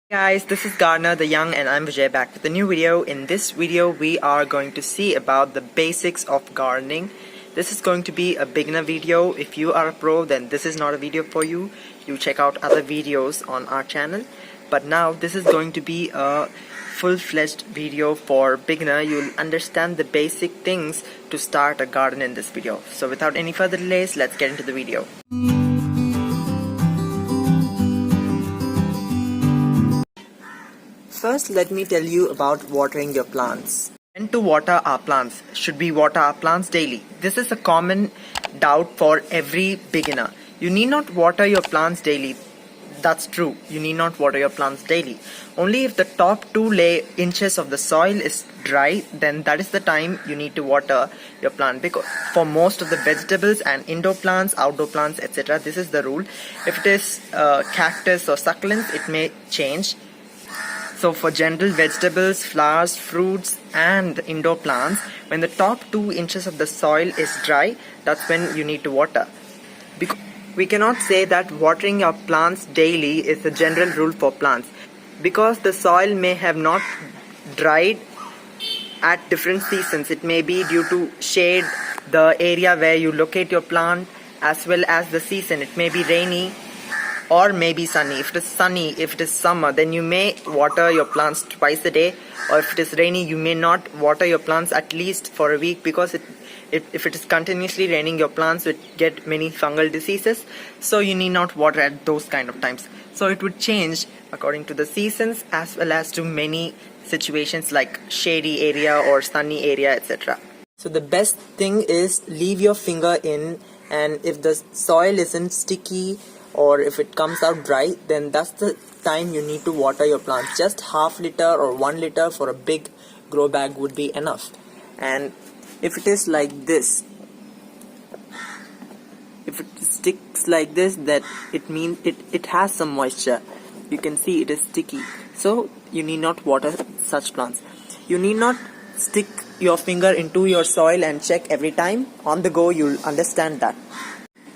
Guys, this is Gardener the Young and I'm Vijay back with a new video. In this video we are going to see about the basics of gardening. This is going to be a beginner video. If you are a pro, then this is not a video for you. You check out other videos on our channel. But now this is going to be a full-fledged video for beginner. You'll understand the basic things to start a garden in this video. So without any further delays, let's get into the video. First, let me tell you about watering your plants. When to water our plants? Should we water our plants daily? This is a common doubt for every beginner. You need not water your plants daily. That's true. You need not water your plants daily. Only if the top 2 inches of the soil is dry, then that is the time you need to water your plant. Because for most of the vegetables and indoor plants, outdoor plants, etc., this is the rule. If it is cactus or succulents, it may change. So for general vegetables, flowers, fruits and indoor plants, when the top 2 inches of the soil is dry, that's when you need to water. We cannot say that watering your plants daily is the general rule for plants, because the soil may have not dried at different seasons. It may be due to shade, the area where you locate your plant, as well as the season. It may be rainy or maybe sunny. If it is sunny, if it is summer, then you may water your plants twice a day, or if it is rainy, you may not water your plants at least for a week, because if it is continuously raining, your plants would get many fungal diseases, so you need not water at those kind of times. So it would change according to the seasons as well as to many situations like shady area or sunny area, etc. So the best thing is leave your finger in, and if the soil isn't sticky or if it comes out dry, then that's the time you need to water your plants. Just half liter or 1 liter for a big grow bag would be enough. And if it is like this, if it sticks like this, that it means it has some moisture. You can see it is sticky, so you need not water such plants. You need not stick your finger into your soil and check every time. On the go, you'll understand that.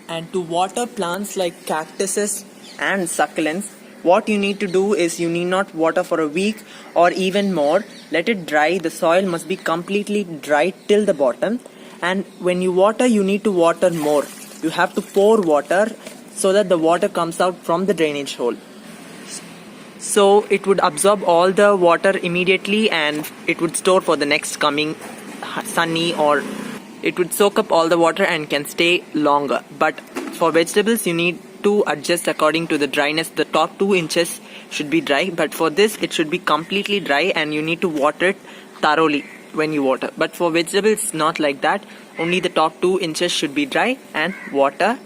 And to water plants like cactuses and succulents, what you need to do is you need not water for a week or even more. Let it dry. The soil must be completely dry till the bottom. And when you water, you need to water more. You have to pour water so that the water comes out from the drainage hole. So it would absorb all the water immediately and it would store for the next coming sunny, or it would soak up all the water and can stay longer. But for vegetables, you need to adjust according to the dryness. The top 2 inches should be dry, but for this it should be completely dry and you need to water it thoroughly when you water. But for vegetables, not like that. Only the top 2 inches should be dry and water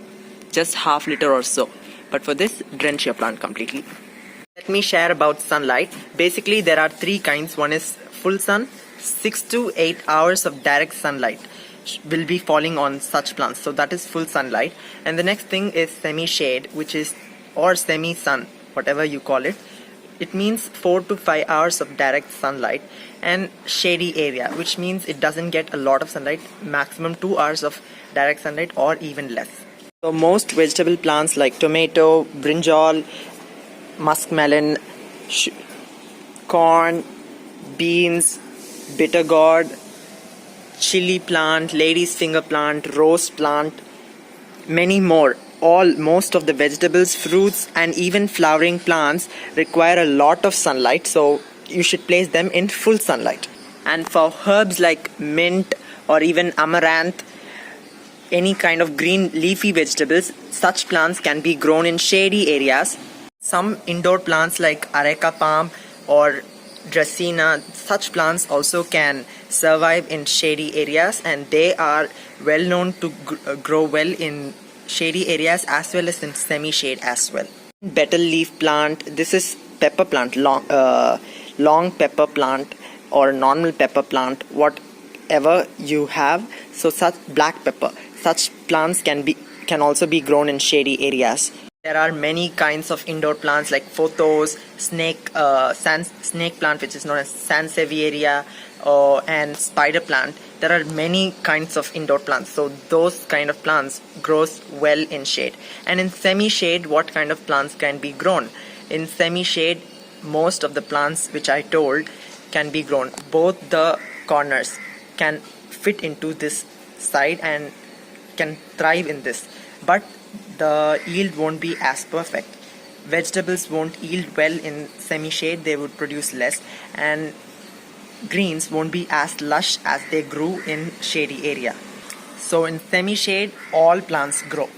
just half liter or so. But for this, drench your plant completely. Let me share about sunlight. Basically, there are 3 kinds. One is full sun. 6 to 8 hours of direct sunlight will be falling on such plants, so that is full sunlight. And the next thing is semi-shade, which is, or semi-sun, whatever you call it. It means 4 to 5 hours of direct sunlight. And shady area, which means it doesn't get a lot of sunlight, maximum 2 hours of direct sunlight or even less. So most vegetable plants like tomato, brinjal, muskmelon, corn, beans, bitter gourd, chili plant, lady's finger plant, rose plant, many more. Most of the vegetables, fruits and even flowering plants require a lot of sunlight, so you should place them in full sunlight. And for herbs like mint or even amaranth, any kind of green leafy vegetables, such plants can be grown in shady areas. Some indoor plants like areca palm or Dracaena, such plants also can survive in shady areas, and they are well known to grow well in shady areas as well as in semi-shade as well. Betel leaf plant, this is pepper plant, long pepper plant or normal pepper plant, whatever you have. So such black pepper, such plants can also be grown in shady areas. There are many kinds of indoor plants like photos, snake plant, which is known as Sansevieria, and spider plant. There are many kinds of indoor plants, so those kind of plants grows well in shade. And in semi-shade, what kind of plants can be grown? In semi-shade, most of the plants which I told can be grown. Both the corners can fit into this side and can thrive in this, but the yield won't be as perfect. Vegetables won't yield well in semi-shade, they would produce less, and greens won't be as lush as they grew in shady area. So in semi-shade, all plants grow.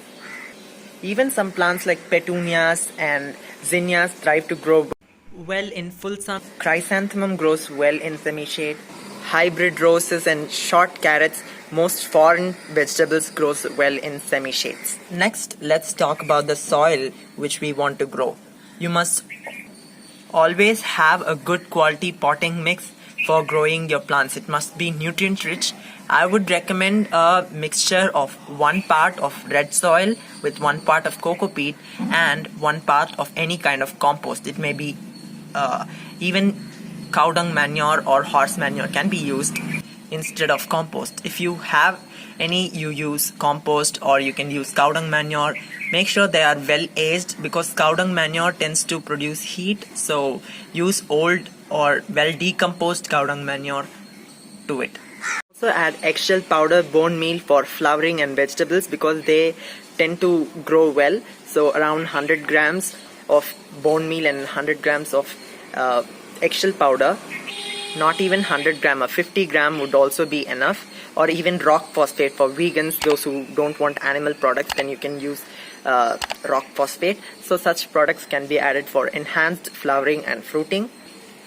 Even some plants like petunias and zinnias thrive to grow well in full sun. Chrysanthemum grows well in semi-shade. Hybrid roses and short carrots, most foreign vegetables, grows well in semi-shades. Next, let's talk about the soil which we want to grow. You must always have a good quality potting mix for growing your plants. It must be nutrient rich. I would recommend a mixture of 1 part of red soil with 1 part of coco peat and 1 part of any kind of compost. It may be even cow dung manure or horse manure can be used instead of compost. If you have any, you use compost, or you can use cow dung manure. Make sure they are well aged, because cow dung manure tends to produce heat, so use old or well decomposed cow dung manure to it. Also add eggshell powder, bone meal for flowering and vegetables, because they tend to grow well. So around 100 grams of bone meal and 100 grams of eggshell powder. Not even 100 gram, a 50 gram would also be enough. Or even rock phosphate for vegans, those who don't want animal products, then you can use rock phosphate. So such products can be added for enhanced flowering and fruiting.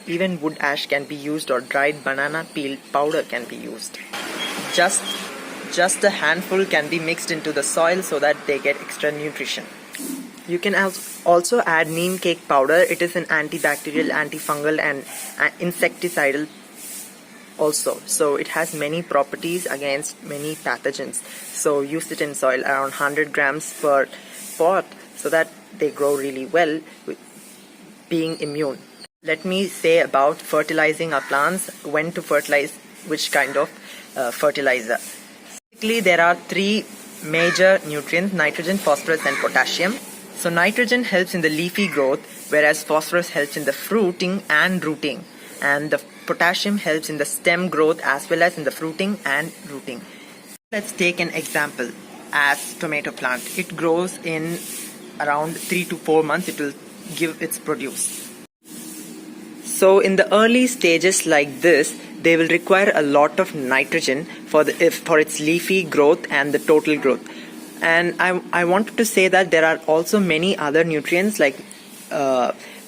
Even wood ash can be used, or dried banana peel powder can be used. Just a handful can be mixed into the soil so that they get extra nutrition. You can also add neem cake powder. It is an antibacterial, antifungal and insecticidal also. So it has many properties against many pathogens. So use it in soil around 100 grams per pot so that they grow really well with being immune. Let me say about fertilizing our plants, when to fertilize which kind of fertilizer. Basically, there are 3 major nutrients: nitrogen, phosphorus and potassium. So nitrogen helps in the leafy growth, whereas phosphorus helps in the fruiting and rooting, and the potassium helps in the stem growth as well as in the fruiting and rooting. Let's take an example as tomato plant. It grows in around 3 to 4 months. It will give its produce. So in the early stages like this, they will require a lot of nitrogen for its leafy growth and the total growth. And I wanted to say that there are also many other nutrients like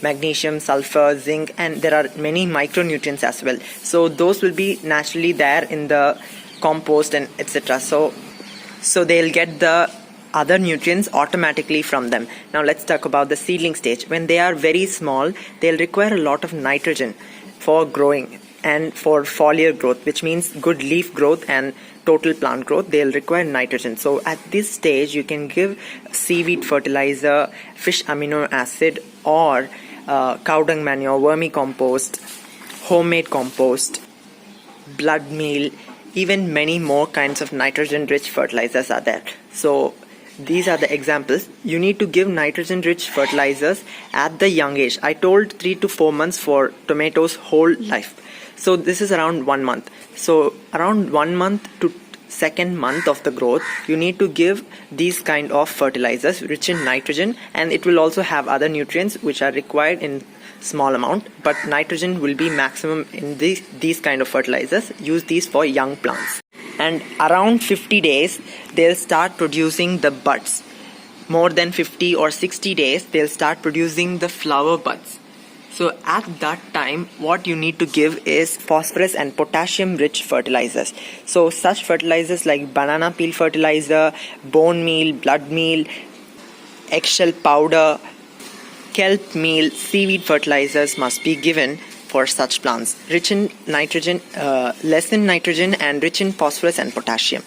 magnesium, sulfur, zinc, and there are many micronutrients as well. So those will be naturally there in the compost and etc. So they'll get the other nutrients automatically from them. Now let's talk about the seedling stage. When they are very small, they'll require a lot of nitrogen for growing and for foliar growth, which means good leaf growth and total plant growth. They'll require nitrogen. So at this stage, you can give seaweed fertilizer, fish amino acid, or cow dung manure, vermicompost, homemade compost, blood meal. Even many more kinds of nitrogen rich fertilizers are there. So these are the examples. You need to give nitrogen rich fertilizers at the young age. I told 3 to 4 months for tomatoes whole life. So this is around 1 month. So around 1 month to second month of the growth, you need to give these kind of fertilizers rich in nitrogen, and it will also have other nutrients which are required in small amount, but nitrogen will be maximum in these kind of fertilizers. Use these for young plants. And around 50 days, they'll start producing the buds. More than 50 or 60 days, they'll start producing the flower buds. So at that time, what you need to give is phosphorus and potassium rich fertilizers. So such fertilizers like banana peel fertilizer, bone meal, blood meal, eggshell powder, kelp meal, seaweed fertilizers must be given for such plants. Rich in nitrogen, less in nitrogen, and rich in phosphorus and potassium.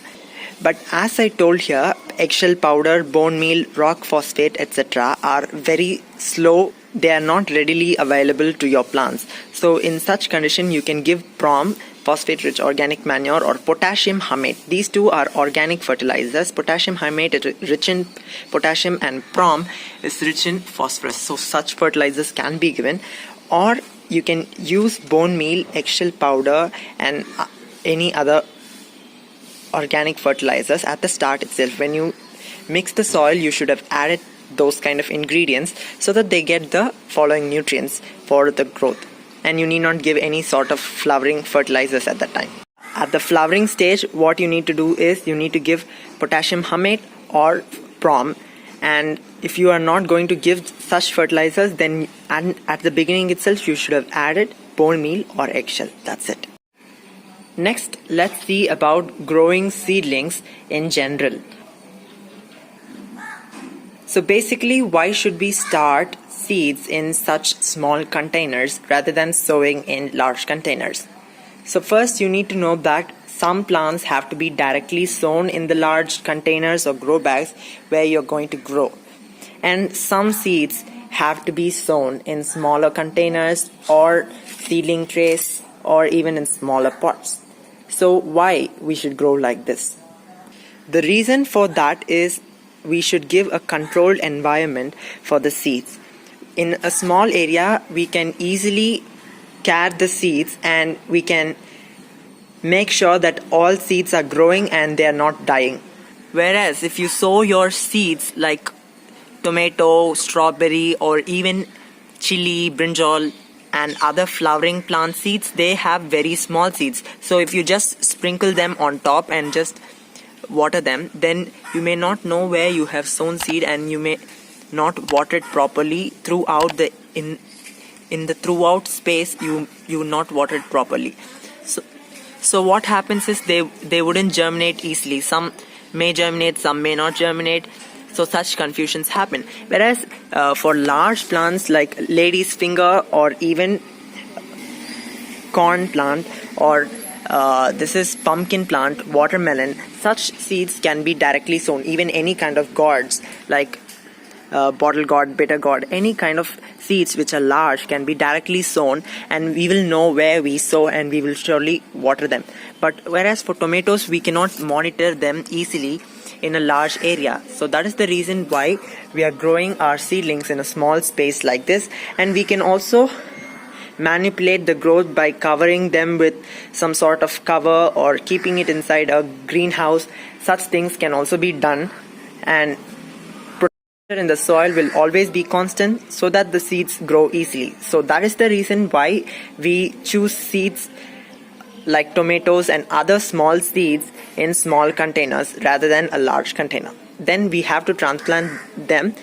But as I told here, eggshell powder, bone meal, rock phosphate, etc. are very slow. They are not readily available to your plants. So in such condition, you can give PROM, phosphate rich organic manure, or potassium humate. These two are organic fertilizers. Potassium humate is rich in potassium and PROM is rich in phosphorus. So such fertilizers can be given. or you can use bone meal, eggshell powder, and any other organic fertilizers at the start itself. When you mix the soil, you should have added those kind of ingredients so that they get the following nutrients for the growth. And you need not give any sort of flowering fertilizers at that time. At the flowering stage, what you need to do is you need to give potassium humate or prom. And if you are not going to give such fertilizers, then at the beginning itself you should have added bone meal or eggshell. That's it. Next, let's see about growing seedlings in general. So basically, why should we start seeds in such small containers rather than sowing in large containers? So first, you need to know that some plants have to be directly sown in the large containers or grow bags where you're going to grow. And some seeds have to be sown in smaller containers or seedling trays or even in smaller pots. So why we should grow like this? The reason for that is we should give a controlled environment for the seeds. In a small area, we can easily carry the seeds and we can make sure that all seeds are growing and they are not dying. Whereas if you sow your seeds like tomato, strawberry, or even chili, brinjal, and other flowering plant seeds, they have very small seeds. So if you just sprinkle them on top and just water them, then you may not know where you have sown seed and you may not water it properly throughout the in the throughout space. You not water it properly. So what happens is they wouldn't germinate easily. Some may germinate, some may not germinate. So such confusions happen. Whereas for large plants like lady's finger or even corn plant or this is pumpkin plant, watermelon, such seeds can be directly sown. Even any kind of gourds like bottle gourd, bitter gourd, any kind of seeds which are large can be directly sown, and we will know where we sow and we will surely water them. But whereas for tomatoes, we cannot monitor them easily in a large area. So that is the reason why we are growing our seedlings in a small space like this. And we can also manipulate the growth by covering them with some sort of cover or keeping it inside a greenhouse. Such things can also be done, and pressure in the soil will always be constant so that the seeds grow easily. So that is the reason why we choose seeds like tomatoes and other small seeds in small containers rather than a large container. Then we have to transplant them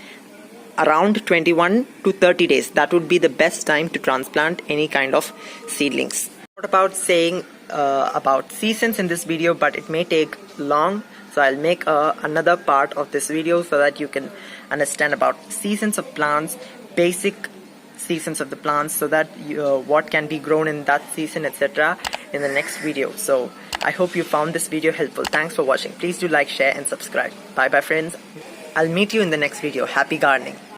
around 21 to 30 days. That would be the best time to transplant any kind of seedlings. What about saying about seasons in this video, but it may take long, so I'll make another part of this video so that you can understand about seasons of plants, basic seasons of the plants, so that what can be grown in that season, etc. in the next video. So I hope you found this video helpful. Thanks for watching. Please do like, share and subscribe. Bye bye friends. I'll meet you in the next video. Happy gardening.